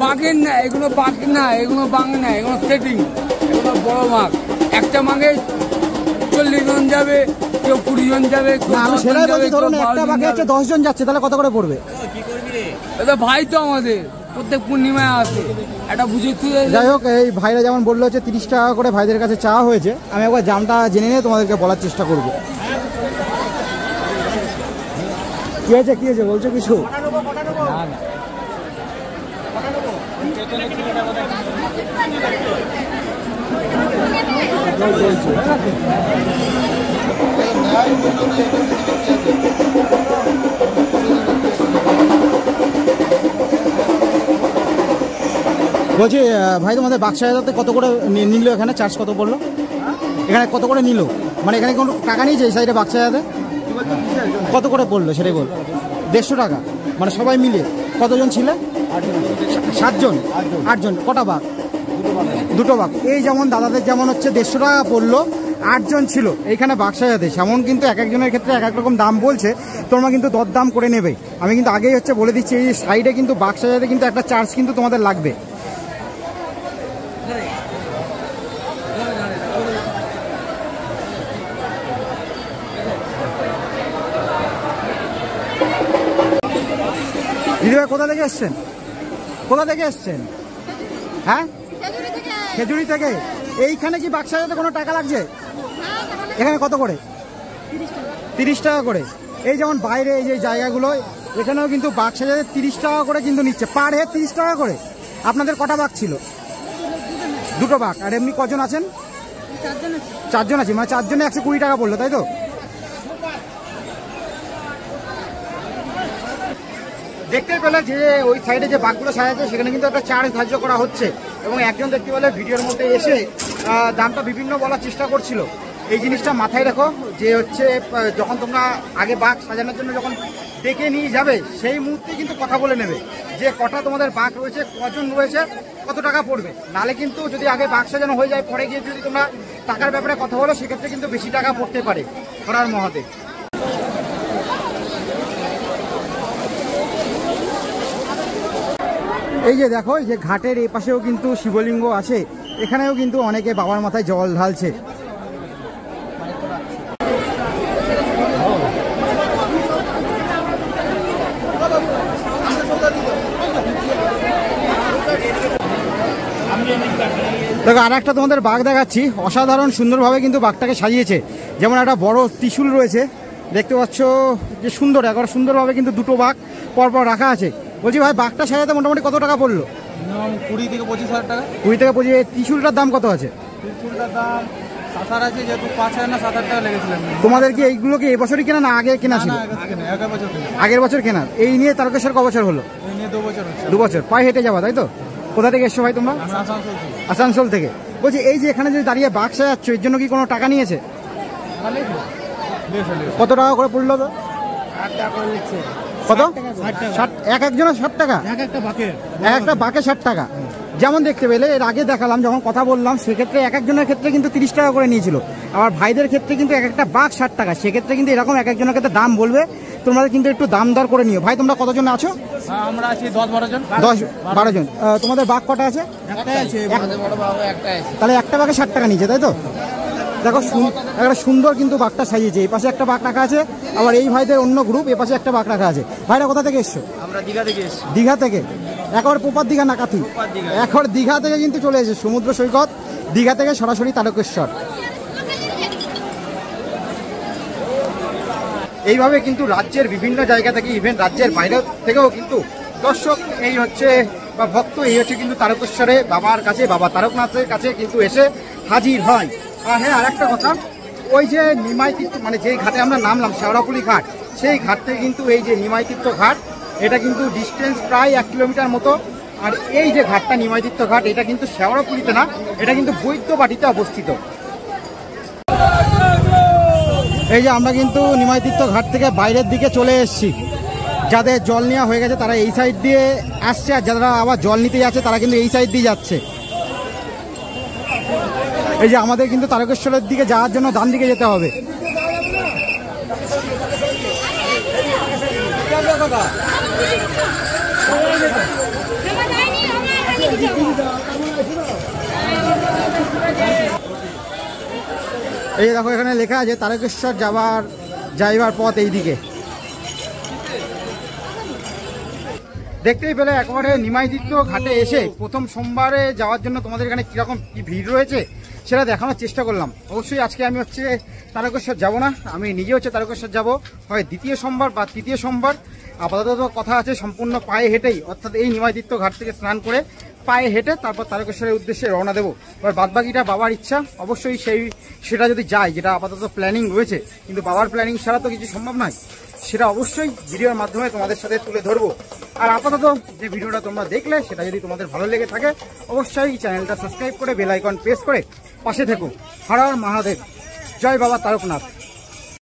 বাঘের না এগুলো, বাঘ না এগুলো, বাঘ না এগুলো, সেটিং। এগুলো বড় বাঘ। একটা বাঘে 40 জন যাবে, কেউ 20 জন যাবে। আমি সেটাই বলছি, ধরুন একটা বাঘে হচ্ছে 10 জন যাচ্ছে, তাহলে কত করে পড়বে? এটা ভাই তো আমাদের প্রত্যেক পূর্ণিমায় আসে, এটা বুঝে। যাই হোক এই ভাইরা যেমন বললো হচ্ছে 30 টাকা করে ভাইদের কাছে চাওয়া হয়েছে। আমি একবার দামটা জেনে নিয়ে তোমাদেরকে বলার চেষ্টা করব। কি হয়েছে কি হয়েছে বলছো কিছু? বলছি ভাই তোমাদের বাক্সাতে কত করে নিল, এখানে চার্জ কত পড়লো, এখানে কত করে নিল, মানে এখানে কোনো টাকা নিয়েছে এই সাইডে বাক্সাতে কত করে পড়লো সেটাই বল। 150 টাকা, মানে সবাই মিলে কতজন ছিলে? 7জন 8জন। কটা বাঘ? দুটো বাঘ। এই যেমন দাদাদের যেমন হচ্ছে 150 টাকা পড়লো, 8জন ছিল এইখানে বাক্সাতে। সেমন কিন্তু এক একজনের ক্ষেত্রে এক এক রকম দাম বলছে, তোমরা কিন্তু দরদাম করে নেবে। আমি কিন্তু আগেই হচ্ছে বলে দিচ্ছি, এই সাইডে কিন্তু বাক্সাতে কিন্তু একটা চার্জ কিন্তু তোমাদের লাগবে। দিদিভাই কোথা থেকে এসছেন? কোথা থেকে এসছেন? হ্যাঁ, খেজুরি থেকে। এইখানে কি বাক্সাতে কোনো টাকা লাগছে? এখানে কত করে? 30 টাকা করে। এই যেমন বাইরে এই যে জায়গাগুলো, এখানেও কিন্তু বাক্সাতে 30 টাকা করে কিন্তু নিচ্ছে, পার হেড 30 টাকা করে। আপনাদের কটা বাঘ ছিল? দুটো বাঘ। আর এমনি কজন আছেন? 4জন আছি, মানে 4 জনে 120 টাকা পড়লো, তাই তো? দেখতে পেলে যে ওই সাইডে যে বাঘগুলো সাজাচ্ছে সেখানে কিন্তু একটা চার্জ ধার্য করা হচ্ছে, এবং একজন দেখতে পেলে ভিডিওর মধ্যে এসে দামটা বিভিন্ন বলার চেষ্টা করছিল। এই জিনিসটা মাথায় রাখো যে হচ্ছে যখন তোমরা আগে বাঘ সাজানোর জন্য যখন ডেকে নিয়ে যাবে, সেই মুহূর্তে কিন্তু কথা বলে নেবে যে কটা তোমাদের বাঘ রয়েছে, কজন রয়েছে, কত টাকা পড়বে। নালে কিন্তু যদি আগে বাঘ সাজানো হয়ে যায়, পরে গিয়ে যদি তোমরা টাকার ব্যাপারে কথা বলো, সেক্ষেত্রে কিন্তু বেশি টাকা পড়তে পারে। হরার মহাদেব। এই যে দেখো, এই যে ঘাটের এই পাশেও কিন্তু শিবলিঙ্গ আছে, এখানেও কিন্তু অনেকে বাবার মাথায় জল ঢালছে। দেখো আর একটা তোমাদের বাঘ দেখাচ্ছি, অসাধারণ সুন্দরভাবে কিন্তু বাঘটাকে সাজিয়েছে। যেমন একটা বড় ত্রিশূল রয়েছে, দেখতে পাচ্ছ যে সুন্দর, একবার সুন্দরভাবে কিন্তু দুটো বাঘ পরপর রাখা আছে। বলছি ভাই, বাঘটা সাজাতে মোটামুটি কত টাকা পড়লো? 20 থেকে 25 হাজার টাকা। 20 থেকে 25। ত্রিশূলটার দাম কত আছে? ত্রিশূলটার দাম 7,000 আছে, যেহেতু 5,000 না 7,000 টাকা লেগেছিলেন। তোমাদের কি এইগুলো কি এবছরই কেনা না আগে কেনা ছিল? আগের বছর কেনা। এই নিয়ে তারকেশ্বর ক বছর হলো? এই নিয়ে 2 বছর হচ্ছে। 2 বছর। পায়ে হেঁটে যাবা, তাই তো? কোথা থেকে এসছো ভাই তোমরা? আসানসোল থেকে। বলছি এই যে এখানে যে দাঁড়িয়ে বাঘ সাজাচ্ছ, এর জন্য কি কোনো টাকা নিয়েছে? কত টাকা করে পড়লো? তো 8 টাকা করে নিচ্ছে। কত? 60। এক একজনের 60 টাকা? একটা বাঘে 60 টাকা। যেমন দেখতে পেলে এর আগে দেখালাম, যখন কথা বললাম, সেক্ষেত্রে এক একজনের ক্ষেত্রে কিন্তু 30 টাকা করে নিয়েছিল। আবার ভাইদের ক্ষেত্রে কিন্তু এক একটা বাঘ 60 টাকা। সেক্ষেত্রে কিন্তু এরকম এক একজনের ক্ষেত্রে দাম বলবে, তোমাদের কিন্তু একটু দাম দর করে নিও। ভাই তোমরা কতজন আছো? আমরা আছি 10-12 জন। 10-12 জন। তোমাদের বাঘ কটা আছে? একটাই আছে, বড় বাঘ একটাই আছে। তাহলে একটা বাঘে 60 টাকা নিয়েছে, তাই তো? দেখো একটা সুন্দর কিন্তু বাঘটা সাজিয়েছে। এই পাশে একটা বাঘ রাখা আছে, আবার এই ভাইদের অন্য গ্রুপ, এ পাশে একটা বাঘ রাখা আছে। ভাইরা কোথা থেকে এসছো? আমরা দীঘা থেকে এসেছি। দীঘা থেকে? একেবারে প্রপার দীঘা না কাথি? এখন দীঘা থেকে কিন্তু চলে এসেছে সমুদ্র সৈকত, দীঘা থেকে সরাসরি তারকেশ্বর। এইভাবে কিন্তু রাজ্যের বিভিন্ন জায়গা থেকে, ইভেন রাজ্যের বাইরে থেকেও কিন্তু দর্শক এই হচ্ছে বা ভক্ত এই হচ্ছে কিন্তু তারকেশ্বরে বাবার কাছে, বাবা তারকনাথের কাছে কিন্তু এসে হাজির হয়। আর হ্যাঁ, আর একটা কথা, ওই যে নিমাইতীর্থ, মানে যেই ঘাটে আমরা নামলাম শেওড়াফুলি ঘাট, সেই ঘাট থেকে কিন্তু এই যে নিমাইতীর্থ ঘাট, এটা কিন্তু ডিস্টেন্স প্রায় 1 কিলোমিটার মতো। আর এই যে ঘাটটা নিমাইতীর্থ ঘাট, এটা কিন্তু শেওড়াফুলিতে না, এটা কিন্তু বৈদ্যবাটিতে অবস্থিত। এই যে আমরা কিন্তু নিমাইতীর্থ ঘাট থেকে বাইরের দিকে চলে এসেছি। যাদের জল নেওয়া হয়ে গেছে তারা এই সাইড দিয়ে আসছে, আর যারা আবার জল নিতে যাচ্ছে তারা কিন্তু এই সাইড দিয়ে যাচ্ছে। এই যে আমাদের কিন্তু তারকেশ্বরের দিকে যাওয়ার জন্য ডান দিকে যেতে হবে। এই দেখো এখানে লেখা আছে তারকেশ্বর যাইবার পথ এই দিকে। দেখতেই পেলে একেবারে নিমাইতীর্থ ঘাটে এসে প্রথম সোমবারে যাওয়ার জন্য তোমাদের এখানে কীরকম কি ভিড় রয়েছে সেটা দেখানোর চেষ্টা করলাম। অবশ্যই আজকে আমি হচ্ছে তারকেশ্বর যাব না, আমি নিজে হচ্ছে তারকেশ্বর যাব হয় দ্বিতীয় সোমবার বা তৃতীয় সোমবার। আপাতত কথা আছে সম্পূর্ণ পায়ে হেঁটেই, অর্থাৎ এই নিমাইতীর্থ ঘাট থেকে স্নান করে পায়ে হেঁটে তারপর তারকেশ্বরের উদ্দেশ্যে রওনা দেবো। এবার বাদবাকিটা বাবার ইচ্ছা, অবশ্যই সেটা যদি যায়, যেটা আপাতত প্ল্যানিং রয়েছে, কিন্তু বাবার প্ল্যানিং ছাড়া তো কিছু সম্ভব নয়, সেটা অবশ্যই ভিডিওর মাধ্যমে তোমাদের সাথে তুলে ধরবো। আর আপাতত যে ভিডিওটা তোমরা দেখলে সেটা যদি তোমাদের ভালো লেগে থাকে অবশ্যই চ্যানেলটা সাবস্ক্রাইব করে বেল আইকন প্রেস করে পাশে থেকো। হর হর মহাদেব, জয় বাবা তারকনাথ।